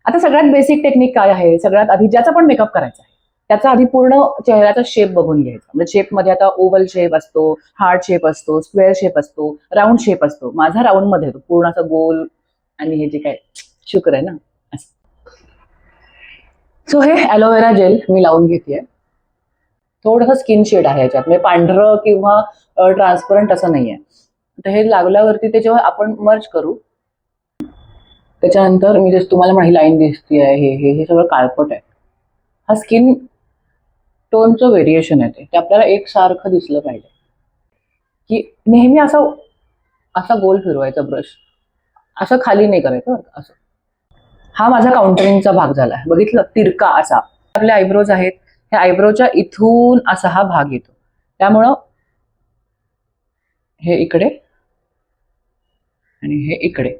आता सगळ्यात basic technique काय आहे? सगळ्यात आधी ज्याचा पण मेकअप करायचा आहे त्याचा आधी पूर्ण चेहऱ्याचा शेप बघून घ्यायचा. म्हणजे शेपमध्ये आता ओव्हल शेप असतो, हार्ट शेप असतो, स्क्वेअर शेप असतो, राऊंड शेप असतो. माझा राऊंड मध्ये येतो, पूर्ण असा गोल. आणि हे जे काय शुक्र आहे ना असं. सो हे ॲलोवेरा जेल मी लावून घेतेय. थोडंसं स्किन शेड आहे याच्यात, म्हणजे पांढरं किंवा ट्रान्सपरंट असं नाहीये. तर हे लागल्यावरती ते जेव्हा आपण मर्ज करू त्याच्यानंतर मी जसं तुम्हाला म्हणाली लाईन दिसते आहे, हे सगळं काळपट आहे. हा स्किन टोनचं व्हेरिएशन आहे ते आपल्याला एकसारखं दिसलं पाहिजे. की नेहमी असं असा गोल फिरवायचा ब्रश, असं खाली नाही करायचं असं. हा माझा काउंटरिंगचा भाग झाला, बघितलं, तिरका असा. आपले आयब्रोज आहेत, ह्या आयब्रोच्या इथून असा हा भाग येतो. त्यामुळं हे इकडे आणि हे इकडे,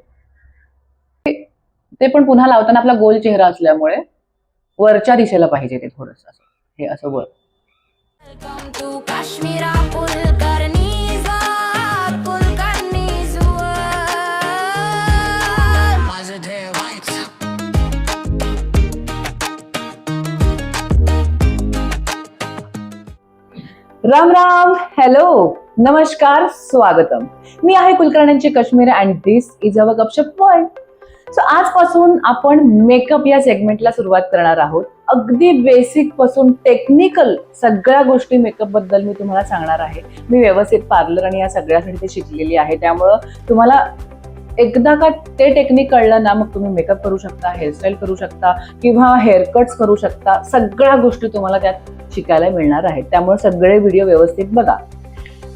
ते पण पुन्हा लावताना आपला गोल चेहरा असल्यामुळे वरच्या दिशेला पाहिजे ते थोडंसं असं, हे असं वर. राम राम, हॅलो, नमस्कार, स्वागतम. मी आहे कुलकर्ण्यांची Kashmir and this is our गपशप पॉइंट. सो आजपासून आपण मेकअप या सेगमेंटला सुरुवात करणार आहोत. अगदी बेसिक पासून टेक्निकल सगळ्या गोष्टी मेकअप बद्दल मी तुम्हाला सांगणार आहे. मी व्यवस्थित पार्लर आणि या सगळ्यासाठी ते शिकलेली आहे, त्यामुळं तुम्हाला एकदा का ते टेक्निक कळलं ना, मग तुम्ही मेकअप करू शकता, हेअरस्टाईल करू शकता किंवा हेअरकट्स करू शकता. सगळ्या गोष्टी तुम्हाला त्यात शिकायला मिळणार आहेत, त्यामुळे सगळे व्हिडिओ व्यवस्थित बघा.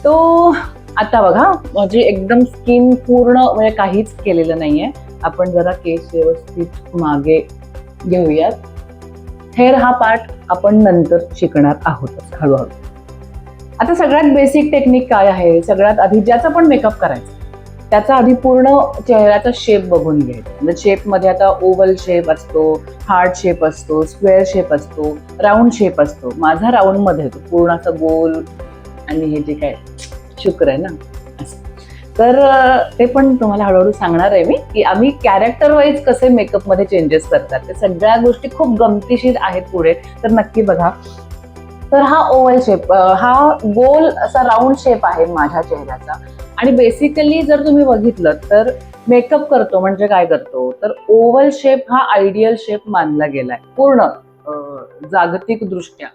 तो आता बघा, म्हणजे एकदम स्किन पूर्ण म्हणजे काहीच केलेलं नाहीये. आपण जरा केस व्यवस्थित मागे घेऊयात. हेअर हा पार्ट आपण नंतर शिकणार आहोत हळूहळू. आता सगळ्यात बेसिक टेक्निक काय आहे? सगळ्यात आधी ज्याचा पण मेकअप करायचा त्याचा आधी पूर्ण चेहऱ्याचा शेप बघून घ्यायचा. म्हणजे शेपमध्ये आता ओव्हल शेप असतो, हार्ट शेप असतो, स्क्वेअर शेप असतो, राऊंड शेप असतो. माझा राऊंड मध्ये येतो, पूर्ण असं गोल. आणि हे जे काय शुक्र आहे ना असं. तर ते पण तुम्हाला हळूहळू सांगणार आहे मी, की आम्ही कॅरेक्टर वाईज कसे मेकअप मध्ये चेंजेस करतात. ते सगळ्या गोष्टी खूप गमतीशीर आहेत पुढे, तर नक्की बघा. तर हा ओव्हल शेप, हा गोल असा राऊंड शेप आहे माझ्या चेहऱ्याचा. आणि बेसिकली जर तुम्ही बघितलं तर मेकअप करतो म्हणजे काय करतो, तर ओव्हल शेप हा आयडियल शेप मानला गेलाय पूर्ण जागतिक दृष्ट्या.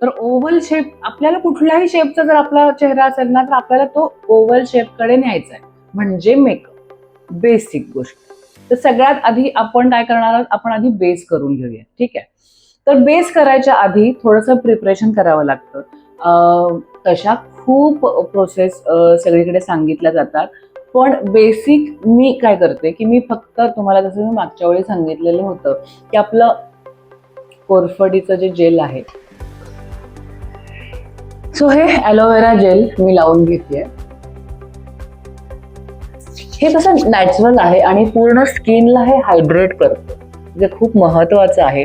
तर ओव्हल शेप, आपल्याला कुठल्याही शेपचा जर आपला चेहरा असेल ना, तर आपल्याला तो ओव्हल शेपकडे न्यायचा आहे, म्हणजे मेकअप बेसिक गोष्ट. तर सगळ्यात आधी आपण काय करणार आहोत, आपण आधी बेस करून घेऊया, ठीक आहे. तर बेस करायच्या आधी थोडंसं प्रिपरेशन करावं लागतं. तशा खूप प्रोसेस सगळीकडे सांगितल्या जातात, पण बेसिक मी काय करते की मी फक्त तुम्हाला, जसं मी मागच्या वेळी सांगितलेलं होतं की आपलं कोरफडीचं जे जेल आहे, सो हे ॲलोवेरा जेल मी लावून घेतेय. हे कसं नॅचरल आहे आणि पूर्ण स्किनला हे हायड्रेट करतं, जे खूप महत्वाचं आहे.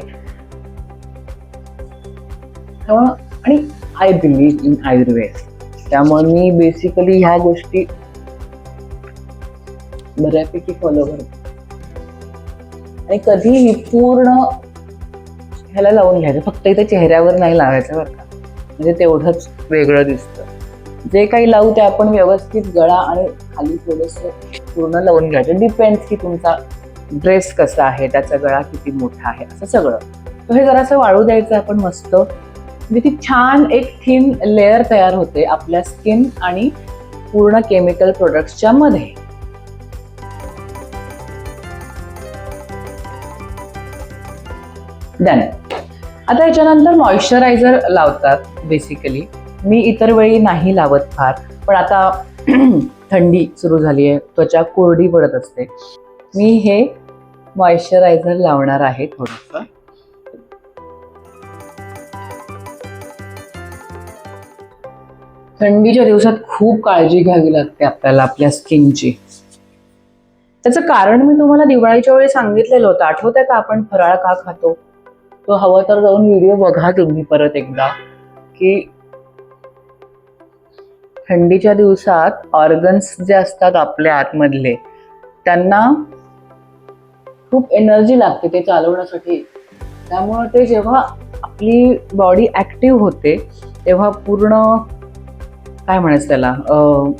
आणि आय बिलीव्ह इन आयुर्वेद, त्यामुळे मी बेसिकली ह्या गोष्टी बऱ्यापैकी फॉलो करते. आणि कधीही पूर्ण ह्याला लावून घ्यायचं, फक्त इथे चेहऱ्यावर नाही लावायचं बरं का, म्हणजे तेवढंच वेगळं दिसतं. जे काही लावू ते आपण व्यवस्थित गळा आणि खाली थोडंसं पूर्ण लावून घ्यायचं. डिपेंड्स की तुमचा ड्रेस कसा आहे, त्याचा गळा किती मोठा आहे, असं सगळं. तर हे जरासं वाळू द्यायचं आपण मस्त, म्हणजे ती छान एक थिन लेअर तयार होते आपल्या स्किन आणि पूर्ण केमिकल प्रोडक्ट्सच्या मध्ये. डन. आता याच्यानंतर मॉइश्चरायझर लावतात बेसिकली. मी इतर वेळी नाही लावत फार, पण आता थंडी सुरू झाली आहे, त्वचा कोरडी पडत असते, मी हे मॉइश्चरायझर लावणार आहे थोडंसं. थंडीच्या दिवसात खूप काळजी घ्यावी लागते आपल्याला आपल्या स्किनची. त्याचं कारण मी तुम्हाला दिवाळीच्या वेळी सांगितलेलं होतं, आठवतंय का? आपण फराळ का खातो तो. हवं तर जाऊन व्हिडिओ बघा तुम्ही परत एकदा, की थंडीच्या दिवसात ऑर्गन्स जे असतात आपल्या आतमधले, त्यांना खूप एनर्जी लागते ते चालवण्यासाठी. त्यामुळे ते जेव्हा आपली बॉडी ऍक्टिव्ह होते तेव्हा पूर्ण काय म्हणायचं त्याला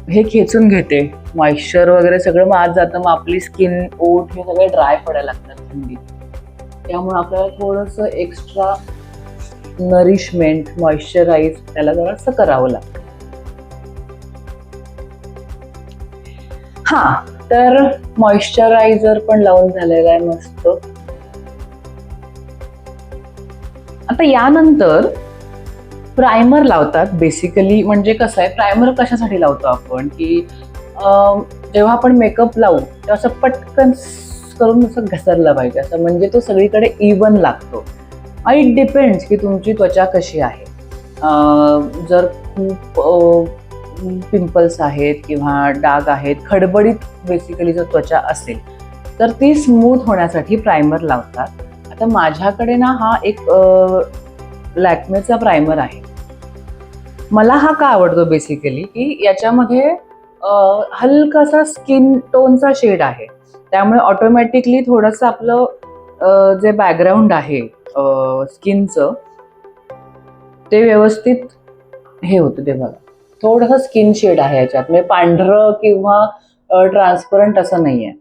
हे खेचून घेते, मॉइश्चर वगैरे सगळं मग आत जातं, मग आपली स्किन, ओठ हे सगळे ड्राय पडायला लागतात थंडीत. त्यामुळे आपल्याला थोडंसं एक्स्ट्रा नरिशमेंट, मॉइश्चराईज त्याला जरासं करावं लागतं. हा, तर मॉइश्चरायझर पण लावून झालेला आहे मस्त. आता यानंतर प्रायमर लावतात बेसिकली. म्हणजे कसं आहे, प्रायमर कशासाठी लावतो आपण की जेव्हा आपण मेकअप लावू तेव्हा असं पटकन करून असं घसरलं पाहिजे, असं म्हणजे तो सगळीकडे इवन लागतो. इट डिपेंड्स की तुमची त्वचा कशी आहे. जर खूप पिंपल्स आहेत किंवा डाग आहेत, खडबडीत बेसिकली जर त्वचा असेल तर ती स्मूथ होण्यासाठी प्रायमर लावतात. आता माझ्याकडे ना हा एक लॅक्मेचा प्रायमर आहे. मला हा का आवडतो बेसिकली की याच्यामध्ये हलकासा स्किन टोनचा शेड आहे. त्यामुळे ऑटोमॅटिकली थोडंसं आपलं जे बॅकग्राऊंड आहे स्किनचं ते व्यवस्थित हे होतं. ते बघा, थोडंसं स्किन शेड आहे याच्यात, म्हणजे पांढरं किंवा ट्रान्सपरंट असं नाही आहे.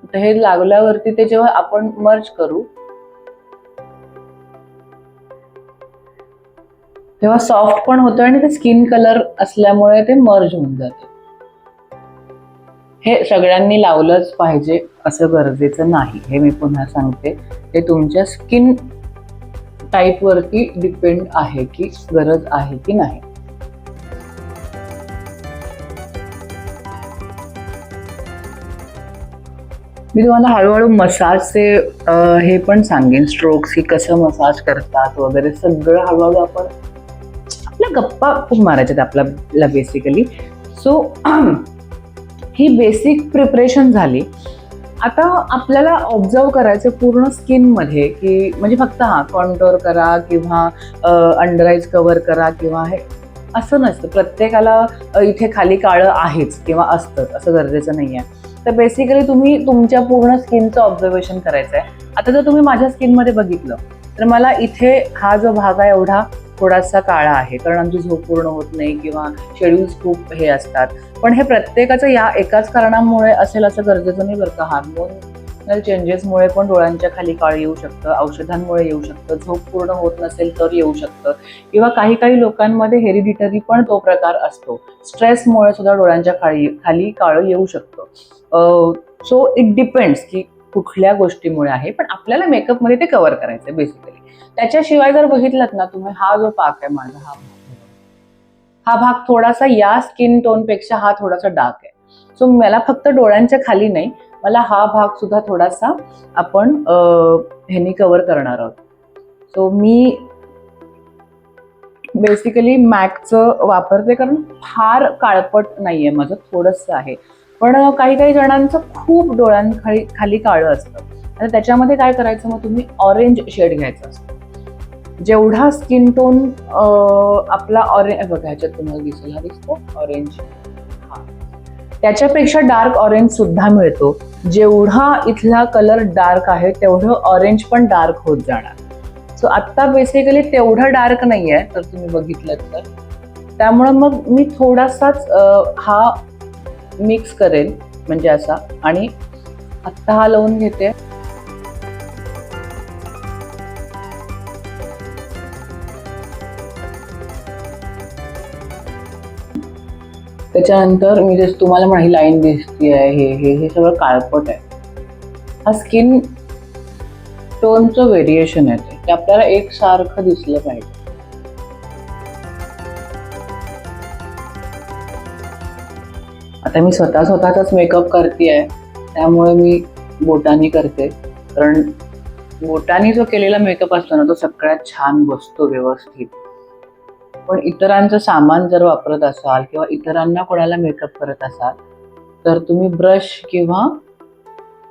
तर हे लागल्यावरती ते जेव्हा आपण मर्ज करू तेव्हा सॉफ्ट पण होतं आणि ते स्किन कलर असल्यामुळे ते मर्ज होऊन जाते. हे सगळ्यांनी लावलंच पाहिजे असं गरजेचं नाही, हे मी पुन्हा सांगते. ते तुमच्या स्किन टाईपवरती डिपेंड आहे की गरज आहे की नाही. मी तुम्हाला हळूहळू मसाजचे हे पण सांगेन, स्ट्रोक्स की कसं मसाज करतात वगैरे सगळं हळूहळू आपण आपल्या गप्पा खूप मारायच्यात आपल्याला बेसिकली. सो ही बेसिक प्रिपरेशन झाली. आता आपल्याला ऑब्झर्व करायचं पूर्ण स्किनमध्ये की म्हणजे फक्त कॉन्टोर करा किंवा अंडर आईज कव्हर करा किंवा हे असं नसतं. प्रत्येकाला इथे खाली काळं आहेच किंवा असतं असं गरजेचं नाही आहे. तर बेसिकली तुम्ही तुमच्या पूर्ण स्किनचं ऑब्झर्वेशन करायचं आहे. आता जर तुम्ही माझ्या स्किनमध्ये बघितलं तर मला इथे हा जो भाग आहे एवढा थोडासा काळा आहे, कारण आमची झोप पूर्ण होत नाही किंवा शेड्यूल्स खूप हे असतात. पण हे प्रत्येकाचं या एकाच कारणामुळे असेल असं गरजेचं नाही बरं का. हार्मोनल चेंजेसमुळे पण डोळ्यांच्या खाली काळ येऊ शकतं, औषधांमुळे येऊ शकतं, झोप पूर्ण होत नसेल तर येऊ शकतं, किंवा काही काही लोकांमध्ये हेरिडिटरी पण तो प्रकार असतो. स्ट्रेसमुळे सुद्धा डोळ्यांच्या खाली काळं येऊ शकतं. सो इट डिपेंड्स की कुठल्या गोष्टीमुळे आहे, पण आपल्याला मेकअपमध्ये ते कव्हर करायचं आहे बेसिकली. त्याच्याशिवाय जर बघितलं ना तुम्ही, हा जो पाक आहे माझा, हा भाग थोडासा या स्किन टोन पेक्षा हा थोडासा डार्क आहे. सो मला फक्त डोळ्यांच्या खाली नाही, मला हा भाग सुद्धा थोडासा आपण ह्यानी कव्हर करणार आहोत. सो मी बेसिकली मॅकचं वापरते, कारण फार काळपट नाहीये माझं, थोडंसं आहे. पण काही काही जणांचं खूप डोळ्यांखाली खाली काळं असतं. आणि त्याच्यामध्ये काय करायचं, मग तुम्ही ऑरेंज शेड घ्यायचं असतं. जेवढा स्किन टोन आपला ऑरेंज बघा, ह्याच्यात तुम्हाला दिसेल, हा दिसतो ऑरेंज, हा त्याच्यापेक्षा डार्क ऑरेंज सुद्धा मिळतो. जेवढा इथला कलर डार्क आहे तेवढं ऑरेंज पण डार्क होत जाणार. सो आत्ता बेसिकली तेवढं डार्क नाही आहे तर तुम्ही बघितलं तर, त्यामुळं मग मी थोडासाच हा मिक्स करेन म्हणजे असा, आणि आत्ता हा लावून घेते. त्याच्यानंतर मी जसं तुम्हाला म्हणाली लाईन दिसती आहे, हे सगळं काळपट आहे. हा स्किन टोनचं व्हेरिएशन आहे, ते आपल्याला एकसारखं दिसलं पाहिजे. आता मी स्वतःचाच मेकअप करते, त्यामुळे मी बोटानी करते, कारण बोटानी जो केलेला मेकअप असतो ना तो सगळ्यात छान बसतो व्यवस्थित. पण इतरांचं सामान जर वापरत असाल किंवा इतरांना कोणाला मेकअप करत असाल तर तुम्ही ब्रश किंवा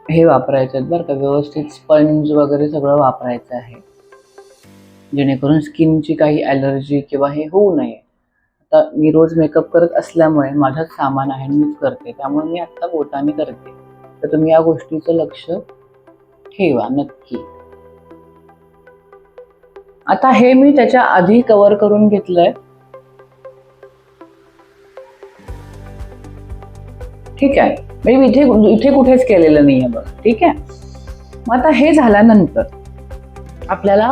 हे वापरायचं बरं का, व्यवस्थित स्पंज वगैरे सगळं वापरायचं आहे, जेणेकरून स्किनची काही ॲलर्जी किंवा हे होऊ नये. आता मी रोज मेकअप करत असल्यामुळे माझंच सामान आहे, मीच करते, त्यामुळे मी आत्ता बोटाने करते. तर तुम्ही या गोष्टीचं लक्ष ठेवा नक्की. आता हे मी त्याच्या आधी कव्हर करून घेतलंय. ठीक आहे, म्हणजे मी इथे इथे कुठेच केलेलं नाहीये बघ. ठीक आहे, मग आता हे झाल्यानंतर आपल्याला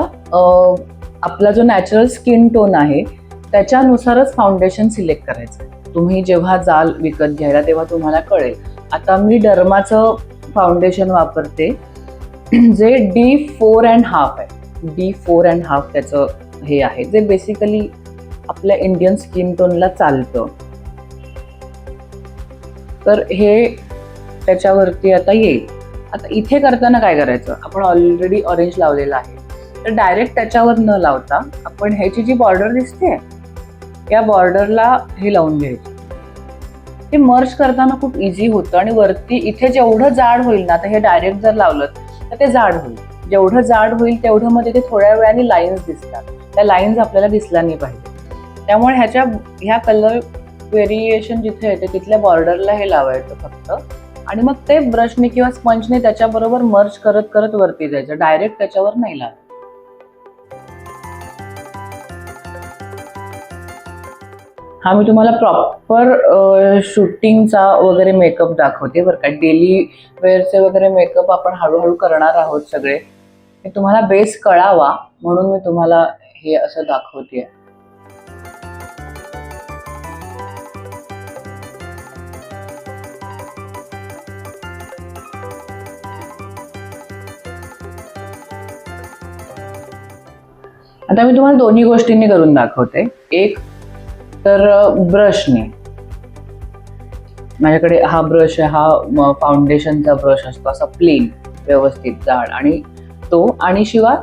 आपला जो नॅचरल स्किन टोन आहे त्याच्यानुसारच फाउंडेशन सिलेक्ट करायचं. तुम्ही जेव्हा जाल विकत घ्यायला तेव्हा तुम्हाला कळेल. आता मी डर्माचं फाउंडेशन वापरते जे D4.5 आहे. D4.5 त्याचं हे आहे, जे बेसिकली आपल्या इंडियन स्किन टोनला चालतं. तर हे त्याच्यावरती आता येईल. आता इथे करताना काय करायचं, आपण ऑलरेडी ऑरेंज लावलेला आहे, तर डायरेक्ट त्याच्यावर न लावता आपण ह्याची जी बॉर्डर दिसते या बॉर्डरला हे लावून घ्यायचं. ते मर्ज करताना खूप इझी होतं आणि वरती इथे जेवढं जाड होईल ना, आता हे डायरेक्ट जर लावलं तर ते जाड होईल. जेवढं जाड होईल तेवढं मध्ये ते थोड्या वेळाने लाईन्स दिसतात. त्या लाईन्स आपल्याला दिसल्या नाही पाहिजे. त्यामुळे ह्या कलर व्हेरिएशन जिथे येते तिथल्या बॉर्डरला हे लावायचं फक्त, आणि मग ते ब्रशने किंवा स्पंजने त्याच्याबरोबर मर्ज करत करत वरती जायचं. डायरेक्ट त्याच्यावर नाही लावायचं. हा मी तुम्हाला प्रॉपर शूटिंगचा वगैरे मेकअप दाखवते बरं का. डेली वेअरचे वगैरे मेकअप आपण हळूहळू करणार आहोत सगळे. हे तुम्हाला बेस कळावा म्हणून मी तुम्हाला हे असं दाखवते. आता मी तुम्हाला दोन्ही गोष्टींनी करून दाखवते. एक तर ब्रशने, माझ्याकडे हा ब्रश आहे, हा फाउंडेशनचा ब्रश असतो असा प्लेन व्यवस्थित जाड, आणि तो, आणि शिवाय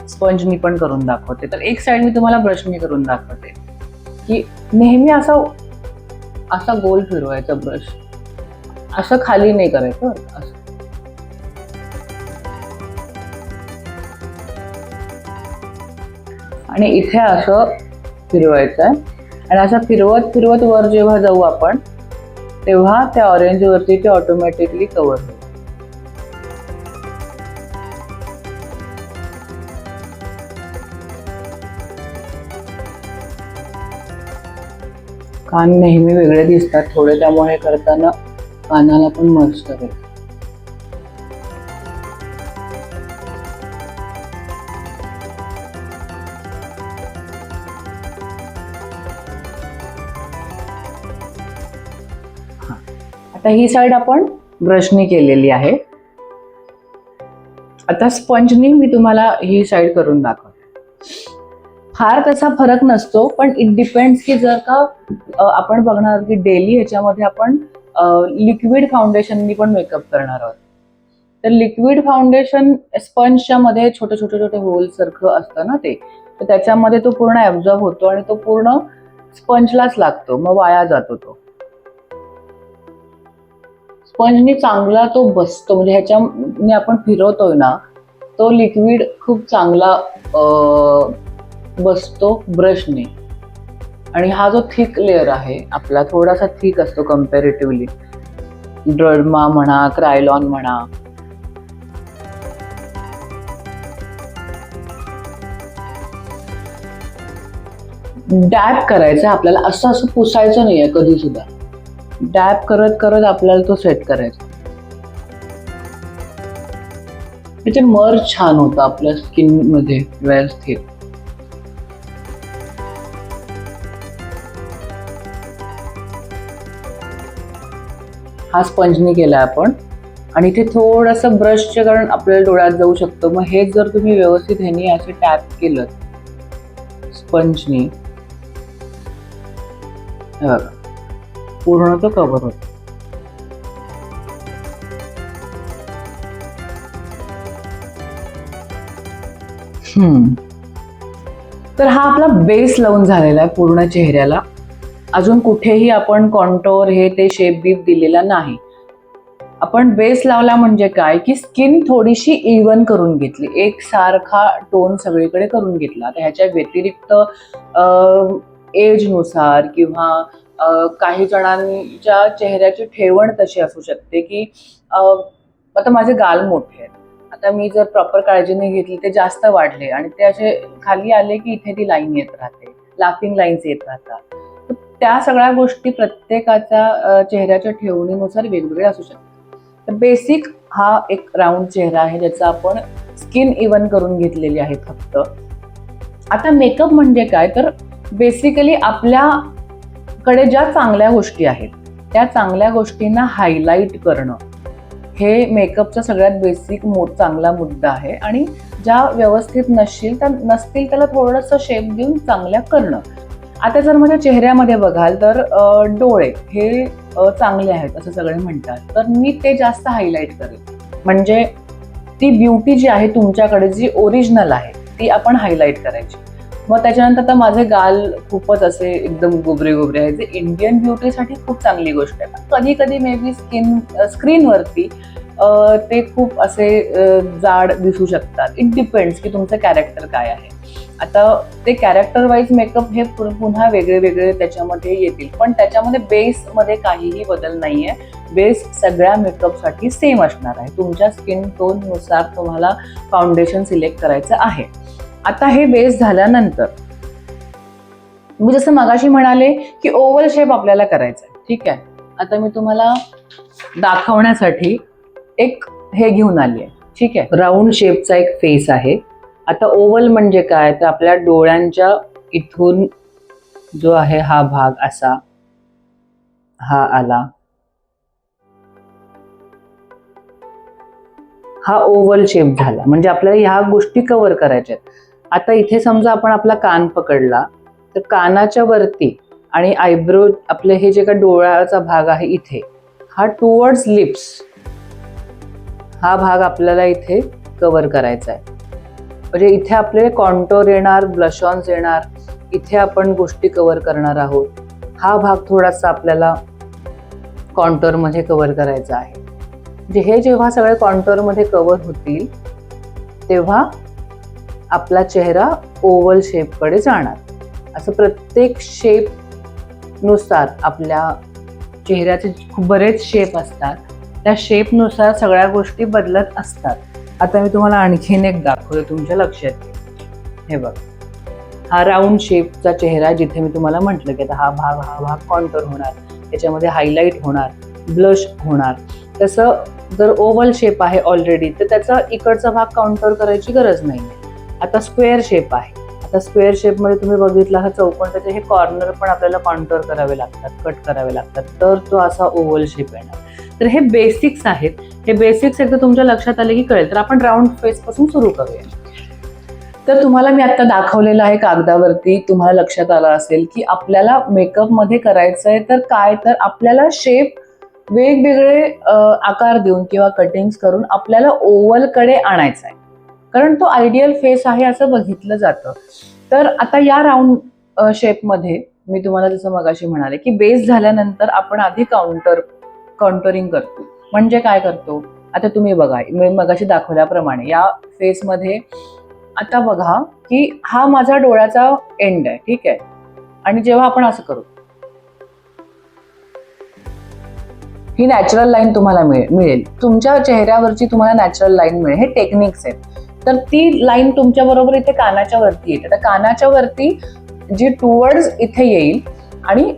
स्पंजनी पण करून दाखवते. तर एक साईड मी तुम्हाला ब्रशनी करून दाखवते की नेहमी असा गोल फिरवायचा ब्रश, असं खाली नाही करायचं असं. आणि इथे असं फिरवायचं आहे, आणि असं फिरवत फिरवत वर जेव्हा जाऊ आपण तेव्हा त्या ऑरेंज वरती ते ऑटोमॅटिकली कव्हर होईल. कान नेहमी वेगळे दिसतात थोडे, त्यामुळे करताना कानाला पण मर्ज करायचं. आता ही साईड आपण ब्रशनी केलेली आहे. आता स्पंजनी मी तुम्हाला ही साईड करून दाखवते. फार तसा फरक नसतो, पण इट डिपेंड्स की जर का आपण बघणार की डेली ह्याच्यामध्ये आपण लिक्विड फाउंडेशननी पण मेकअप करणार आहोत, तर लिक्विड फाउंडेशन स्पंजच्या मध्ये छोटे छोटे छोटे होल सारखं असतं ना ते, तर त्याच्यामध्ये तो पूर्ण ऍब्झॉर्ब होतो आणि तो पूर्ण स्पंजलाच लागतो, मग वाया जातो तो. स्पंजनी चांगला तो बसतो, म्हणजे ह्याच्याने आपण फिरवतोय ना, तो लिक्विड खूप चांगला बसतो ब्रशने. आणि हा जो थिक लेअर आहे आपला, थोडासा थिक असतो कम्पॅरेटिव्हली, डर्मा म्हणा, क्रायलॉन म्हणा. डॅब करायचं आपल्याला, असं पुसायचं नाहीये कधी सुद्धा. डॅब करत करत आपल्याला तो सेट करायचा. त्याचे मर्ज छान होतं आपल्या स्किन मध्ये व्यवस्थित. हा स्पंजनी केला आपण, आणि इथे थोडंसं ब्रशच्या कारण आपल्याला डोळ्यात जाऊ शकतं. मग हे जर तुम्ही व्यवस्थित ह्यानी असे टॅप केलं स्पंजनी, पूर्ण तो कव्हर होतो. तर हा आपला बेस लावून झालेला आहे पूर्ण चेहऱ्याला. अजून कुठेही आपण कॉन्टोर हे ते शेप बीप दिलेला नाही. आपण बेस लावला म्हणजे काय की स्किन थोडीशी इव्हन करून घेतली, एक सारखा टोन सगळीकडे करून घेतला. आता ह्याच्या व्यतिरिक्त एजनुसार किंवा काही जणांच्या चेहऱ्याची ठेवण तशी असू शकते की आता माझे गाल मोठे आहेत, आता मी जर प्रॉपर काळजीने घेतली ते जास्त वाढले आणि ते असे खाली आले की इथे ती लाईन येत राहते, लाफिंग लाईन्स येत राहतात. तर त्या सगळ्या गोष्टी प्रत्येकाच्या चेहऱ्याच्या ठेवणीनुसार वेगवेगळ्या असू शकतात. तर बेसिक हा एक राऊंड चेहरा आहे ज्याचा आपण स्किन इव्हन करून घेतलेली आहे फक्त. आता मेकअप म्हणजे काय, तर बेसिकली आपल्याकडे ज्या चांगल्या गोष्टी आहेत त्या चांगल्या गोष्टींना हायलाईट करणं हे मेकअपचा सगळ्यात बेसिक चांगला मुद्दा आहे. आणि ज्या व्यवस्थित नसतील त्याला थोडंसं शेप देऊन चांगल्या करणं. आता जर माझ्या चेहऱ्यामध्ये बघाल तर डोळे हे चांगले आहेत असं सगळे म्हणतात, तर मी ते जास्त हायलाईट करेन. म्हणजे ती ब्युटी जी आहे तुमच्याकडे जी ओरिजिनल आहे ती आपण हायलाईट करायची. मग त्याच्यानंतर आता माझे गाल खूपच असे एकदम गुबरे गुबरे आहेत, जे इंडियन ब्युटीसाठी खूप चांगली गोष्ट आहे. कधी कधी मे बी स्क्रीनवरती ते खूप असे जाड दिसू शकतात. इट डिपेंड्स की तुमचं कॅरेक्टर काय आहे. आता ते कॅरेक्टर वाईज मेकअप हे पुन्हा वेगळे वेगळे त्याच्यामध्ये येतील, पण त्याच्यामध्ये बेसमध्ये काहीही बदल नाहीये. बेस सगळ्या मेकअपसाठी सेम असणार आहे. तुमच्या स्किन टोननुसार तुम्हाला फाउंडेशन सिलेक्ट करायचं आहे. आता हे बेस झाल्यानंतर मी जसं मगाशी म्हणाले की ओव्हल शेप आपल्याला करायचा आहे. ठीक आहे, आता मी तुम्हाला दाखवण्यासाठी एक हे घेऊन आली आहे. ठीक आहे, राऊंड शेपचा एक फेस आहे. आता ओव्हल म्हणजे काय, तर आपल्या डोळ्यांच्या इथून जो आहे हा भाग असा हा आला, हा ओव्हल शेप झाला. म्हणजे आपल्याला ह्या गोष्टी कव्हर करायच्या आहेत. आता इथे समजा आपण आपला कान पकडला तर कानाच्या वरती आणि आयब्रो आपले हे जे का डोळ्याचा भाग आहे इथे हा टुवर्ड्स लिप्स हा भाग आपल्याला इथे कव्हर करायचा आहे. म्हणजे इथे आपले कॉन्टोर येणार, ब्लश ऑन्स येणार, इथे आपण गोष्टी कव्हर करणार आहोत. हा भाग थोडासा आपल्याला कॉन्टोरमध्ये कव्हर करायचा आहे. म्हणजे हे जेव्हा सगळे कॉन्टोरमध्ये कव्हर होतील तेव्हा आपला चेहरा ओव्हल शेपकडे जाणार. असं प्रत्येक शेपनुसार आपल्या चेहऱ्याचे खूप बरेच शेप असतात, त्या शेपनुसार सगळ्या गोष्टी बदलत असतात. आता मी तुम्हाला आणखीन एक दाखवते, तुमच्या लक्षात येईल. हे बघ, हा राऊंड शेपचा चेहरा जिथे मी तुम्हाला म्हटलं की आता हा भाग कॉन्टोर होणार, त्याच्यामध्ये हायलाईट होणार, ब्लश होणार. तसं जर ओव्हल शेप आहे ऑलरेडी तर त्याचा इकडचा भाग काउंटर करायची गरज नाही. आता स्क्वेअर शेप आहे. आता स्क्वेअर शेपमध्ये तुम्ही बघितला हा चौकोन, त्याचे हे कॉर्नर पण आपल्याला काउंटर करावे लागतात, कट करावे लागतात, तर तो असा ओव्हल शेप येणार. तर हे बेसिक्स आहेत. हे बेसिक्स एकदा तुमच्या लक्षात आले की कळेल. तर आपण राऊंड फेस पासून सुरू करूया. तर तुम्हाला मी आता दाखवलेलं आहे कागदावरती, तुम्हाला लक्षात आलं असेल की आपल्याला मेकअप मध्ये करायचंय तर काय, तर आपल्याला शेप वेगवेगळे आकार देऊन किंवा कटिंग्स करून आपल्याला ओव्हल कडे आणायचा आहे, कारण तो आयडियल फेस आहे असं बघितलं जातं. तर आता या राऊंड शेपमध्ये मी तुम्हाला जसं मगाशी म्हणाले की बेस झाल्यानंतर आपण आधी काउंटरिंग करतो. म्हणजे काय करतो, आता तुम्ही बघा मी मगाशी दाखवल्याप्रमाणे या फेसमध्ये आता बघा की हा माझा डोळ्याचा एंड आहे. ठीक आहे, आणि जेव्हा आपण असं करू ही नॅचरल लाईन तुम्हाला मिळेल, तुमच्या चेहऱ्यावरची तुम्हाला नॅचरल लाईन मिळेल. हे टेक्निक्स आहेत. तर ती लाईन तुमच्या बरोबर इथे कानाच्या वरती येते. तर कानाच्या वरती जी टुवर्ड्स इथे येईल आणि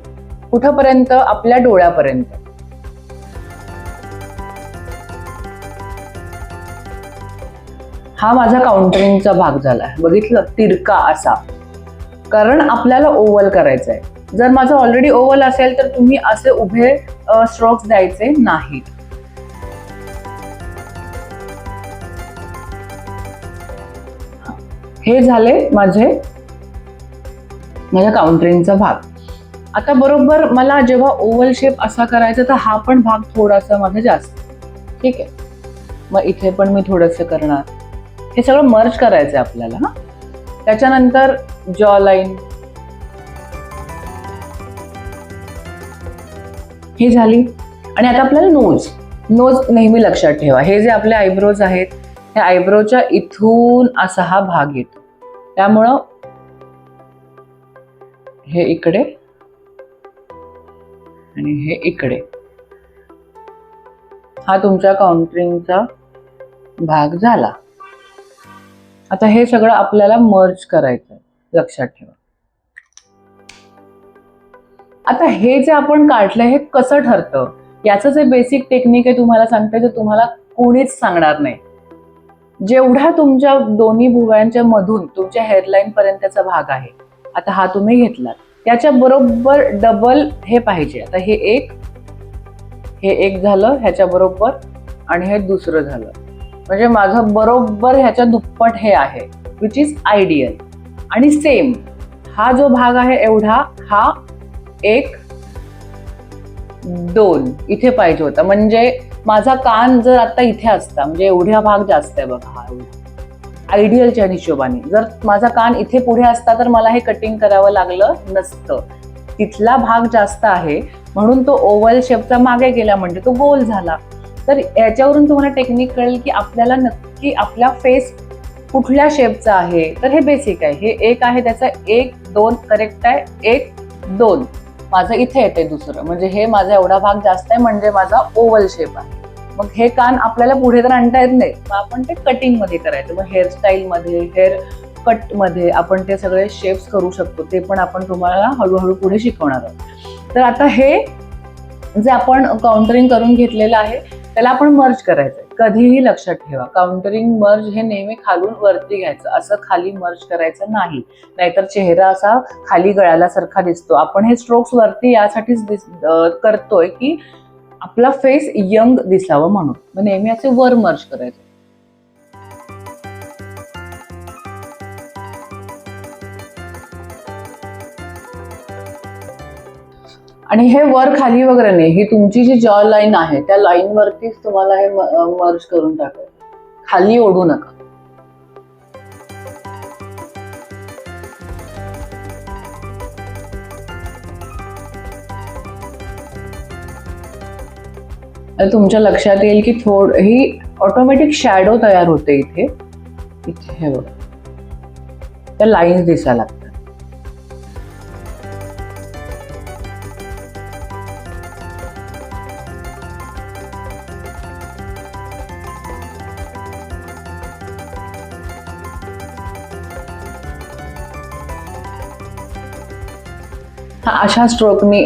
कुठपर्यंत, आपल्या डोळ्यापर्यंत. हा माझा काउंटरिंगचा भाग झाला. बघितलं, तिरका असा, कारण आपल्याला ओव्हल करायचं आहे. जर माझं ऑलरेडी ओव्हल असेल तर तुम्ही असे उभे स्ट्रोक्स द्यायचे नाहीत. हे झाले माझ्या काउंटरिंगचा भाग. आता बरोबर मला जेव्हा ओव्हल शेप असा करायचा तर हा पण भाग थोडासा माझा जास्त. ठीक आहे, मग इथे पण मी थोडंसं करणार. हे सगळं मर्ज करायचंय आपल्याला. हा, त्याच्यानंतर जॉ लाईन ही झाली. आणि आता आपल्याला नोज नेहमी लक्षात ठेवा. हे जे आपले आयब्रोज आहेत, ह्या आयब्रोच्या इथून असा हा भाग येतो, त्यामुळं हे इकडे आणि हे इकडे. हा तुमच्या काउंटरिंगचा भाग झाला. आता हे सगळं आपल्याला मर्ज करायचं, लक्षात ठेवा. आता हे जे आपण काढलं हे कसं ठरतं याचं जे बेसिक टेक्निक आहे तुम्हाला सांगते, जे तुम्हाला कोणीच सांगणार नाही. जेवढा तुमच्या दोन्ही भुवयांच्या मधून तुमच्या हेअरलाईन पर्यंतचा भाग आहे, आता हा तुम्ही घेतला, त्याच्या बरोबर डबल हे पाहिजे. आता हे एक झालं ह्याच्या बरोबर आणि हे दुसरं झालं, म्हणजे माझं बरोबर ह्याच्या दुप्पट हे आहे, विच इज आयडियल. आणि सेम हा जो भाग आहे एवढा, हा 1 2 इथे पाहिजे होता. म्हणजे माझा कान जर आता इथे असता, म्हणजे एवढा भाग जास्त आहे बघा, हा आयडियलच्या हिशोबाने जर माझा कान इथे पुढे असता तर मला हे कटिंग करावं लागलं नसतं. तिथला भाग जास्त आहे म्हणून तो ओव्हल शेपचा मागे गेला, म्हणजे तो गोल झाला. तर याच्यावरून तुम्हाला टेक्निक कळेल की आपल्याला नक्की आपला फेस कुठल्या शेपचा आहे. तर हे बेसिक आहे. हे 1 आहे, त्याचा 1 2 करेक्ट आहे. 1 2 माझं इथे येते दुसरं, म्हणजे हे माझा एवढा भाग जास्त आहे, म्हणजे माझा ओव्हल शेप आहे. मग हे कान आपल्याला पुढे तर आणता येत नाही, मग आपण ते कटिंग मध्ये करायचं. मग हेअरस्टाईल मध्ये, हेअर कट मध्ये आपण ते सगळे शेप्स करू शकतो. ते पण आपण तुम्हाला हळूहळू पुढे शिकवणार आहोत. तर आता हे जे आपण काउंटरिंग करून घेतलेलं आहे त्याला आपण मर्ज करायचंय. कधीही लक्षात ठेवा, काउंटरिंग मर्ज हे नेहमी खालून वरती घ्यायचं, असं खाली मर्ज करायचं नाही, नाहीतर चेहरा असा खाली गळाल्यासारखा दिसतो. आपण हे स्ट्रोक्स वरती यासाठीच करतोय की आपला फेस यंग दिसावं म्हणून. मग नेहमी असे वर मर्ज करायचं. आणि हे वर खाली वगैरे नाही, ही तुमची जी जॉ लाईन आहे त्या लाईन वरतीच तुम्हाला हे मर्ज करून टाकायचं, खाली ओढू नका. तुमच्या लक्षात येईल की ही ऑटोमॅटिक शॅडो तयार होते इथे हे बघ, त्या लाईन्स दिसायला लागतात. हा अशा स्ट्रोकनी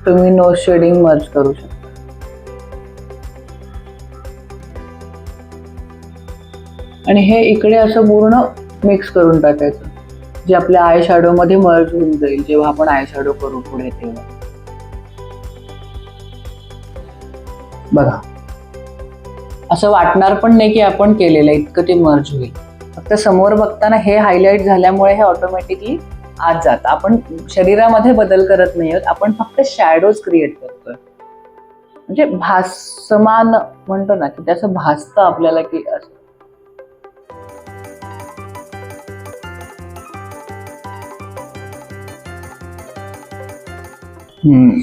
तुम्ही नोज शेडिंग मर्ज करू शकता. आणि हे इकडे असं पूर्ण मिक्स करून टाकायचं, जे आपल्या आय शॅडो मध्ये मर्ज होऊन जाईल जेव्हा आपण आय शॅडो करू पुढे तेव्हा. बघा, असं वाटणार पण नाही की आपण केलेलं, इतकं ते मर्ज होईल. फक्त समोर बघताना हे हायलाइट झाल्यामुळे हे ऑटोमॅटिकली आत जात. आपण शरीरामध्ये बदल करत नाही आहोत, आपण फक्त शॅडोज क्रिएट करतोय. म्हणजे भासमान म्हणतो ना की त्याचं भासतं आपल्याला की असं.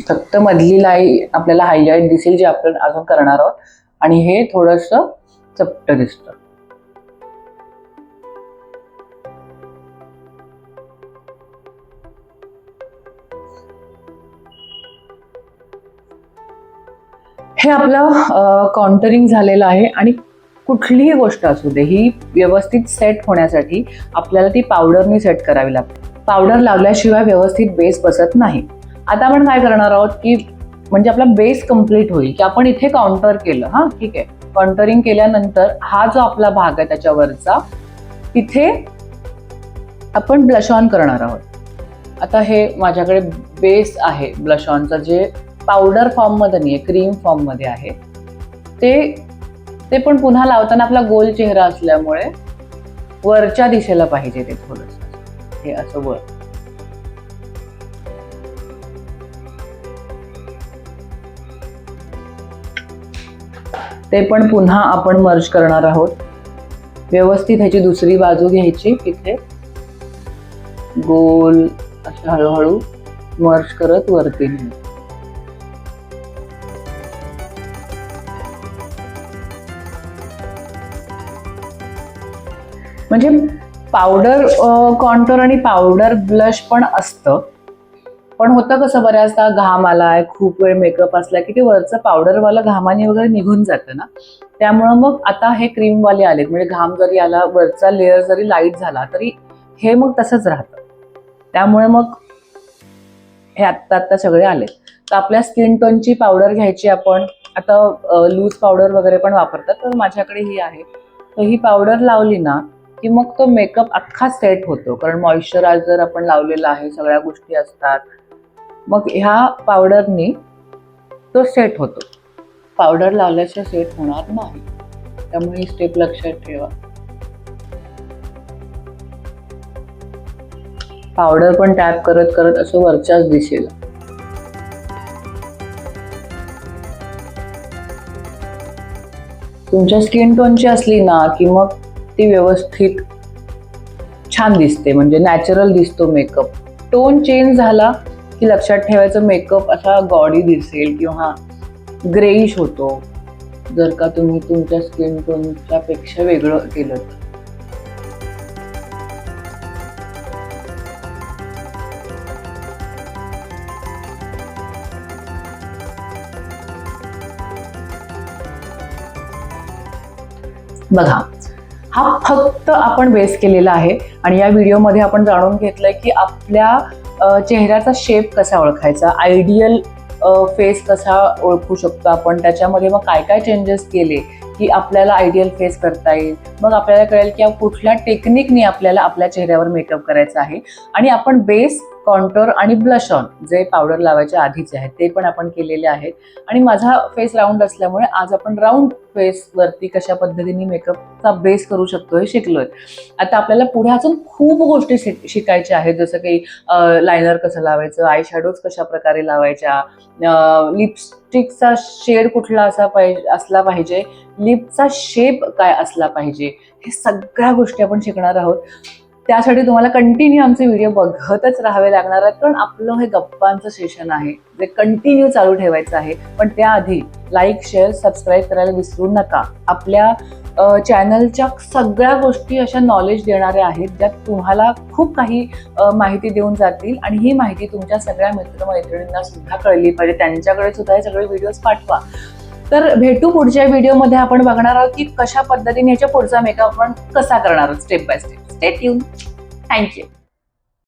फक्त मधली लाईन आपल्याला हायलाइट दिसेल जे आपण अजून करणार आहोत, आणि हे थोडस चपट दिसतं. हे आपलं काउंटरिंग झालेलं आहे. आणि कुठलीही गोष्ट असू दे, ही व्यवस्थित सेट होण्यासाठी आपल्याला ती पावडरनी सेट करावी लागते. पावडर लावल्याशिवाय व्यवस्थित बेस बसत नाही. आता आपण काय करणार आहोत की म्हणजे आपला बेस कम्प्लीट होईल की आपण इथे काउंटर केलं. हा ठीक आहे, काउंटरिंग केल्यानंतर हा जो आपला भाग आहे त्याच्यावरचा, तिथे आपण ब्लश ऑन करणार आहोत. आता हे माझ्याकडे बेस आहे ब्लश ऑनचा, जे पावडर फॉर्म मध्ये नाहीये, क्रीम फॉर्म मध्ये आहे. ते पण पुन्हा लावताना आपला गोल चेहरा असल्यामुळे वरच्या दिशेला पाहिजे ते थोडंसं, हे असं वर. ते पण पुन्हा आपण मर्ज करणार आहोत. व्यवस्थित ह्याची दुसरी बाजू घ्यायची, तिथे गोल असं हळूहळू मर्ज करत वरती घ्यायचं. म्हणजे पावडर कॉन्टोर आणि पावडर ब्लश पण असतं, पण होतं कसं, बऱ्याचदा घाम आलाय, खूप वेळ मेकअप असला की ते वरचं पावडरवाला घामाने वगैरे निघून जातं ना, त्यामुळं मग आता हे क्रीमवाले आलेत, म्हणजे घाम जरी आला, वरचा लेअर जरी लाईट झाला तरी हे मग तसंच राहतं. त्यामुळे मग हे आत्ता सगळे आलेत. तर आपल्या स्किन टोनची पावडर घ्यायची आपण. आता लूज पावडर वगैरे पण वापरतात, तर माझ्याकडे ही आहे. तर ही पावडर लावली ना की मग तो मेकअप अख्खा सेट होतो, कारण मॉइश्चरायझर आपण लावलेला आहे, सगळ्या गोष्टी असतात. मग ह्या पावडरनी तो सेट होतो. पावडर लावल्याशिवाय सेट होणार नाही, त्यामुळे ही स्टेप लक्षात ठेवा. पावडर पण टॅप करत करत असं वरच्याच दिशेला. तुमच्या स्किन टोनची असली ना की मग ती व्यवस्थित छान दिसते, म्हणजे नॅचरल दिसतो मेकअप. टोन चेंज झाला की लक्षात ठेवायचं, मेकअप असा गॉडी दिसेल किंवा ग्रेइश होतो, जर का तुम्ही तुमच्या स्किन टोनच्या पेक्षा वेगळं केलं तर. बघा, हा फक्त आपण बेस केलेला आहे आणि या व्हिडिओमध्ये आपण जाणून घेतलंय की आपल्या चेहऱ्याचा शेप कसा ओळखायचा, आयडियल फेस कसा ओळखू शकतो आपण, त्याच्यामध्ये मग काय काय चेंजेस केले की आपल्याला आयडियल फेस करता येईल. मग आपल्याला कळेल की कुठल्या टेक्निकने आपल्याला आपल्या चेहऱ्यावर मेकअप करायचा आहे. आणि आपण बेस, कॉन्टोर आणि ब्लश ऑन जे पावडर लावायच्या आधीचे आहेत ते पण आपण केलेले आहेत. आणि माझा फेस राऊंड असल्यामुळे आज आपण राऊंड फेसवरती कशा पद्धतीने मेकअपचा बेस करू शकतो हे शिकलोय. आता आपल्याला पुढे अजून खूप गोष्टी शिकायच्या आहेत, जसं की लायनर कसं लावायचं, आय शॅडोज कशा प्रकारे लावायच्या, लिपस्टिकचा शेड कुठला असला पाहिजे, लिपचा शेप काय असला पाहिजे, हे सगळ्या गोष्टी आपण शिकणार आहोत. त्यासाठी तुम्हाला कंटिन्यू आमचे व्हिडिओ बघतच राहावे लागणार आहेत, कारण आपलं हे गप्पांचं सेशन आहे, जे कंटिन्यू चालू ठेवायचं आहे. पण त्याआधी लाईक, शेअर, सबस्क्राईब करायला विसरू नका. आपल्या चॅनलच्या सगळ्या गोष्टी अशा नॉलेज देणाऱ्या आहेत, ज्यात तुम्हाला खूप काही माहिती देऊन जातील आणि ही माहिती तुमच्या सगळ्या मित्रमैत्रिणींना सुद्धा कळली पाहिजे, त्यांच्याकडे सुद्धा हे सगळे व्हिडिओज पाठवा. तर भेटू पुढच्या व्हिडिओमध्ये. आपण बघणार आहोत की कशा पद्धतीने याच्या पुढचा मेकअप आपण कसा करणार आहोत, step by step. Stay tune. Thank you.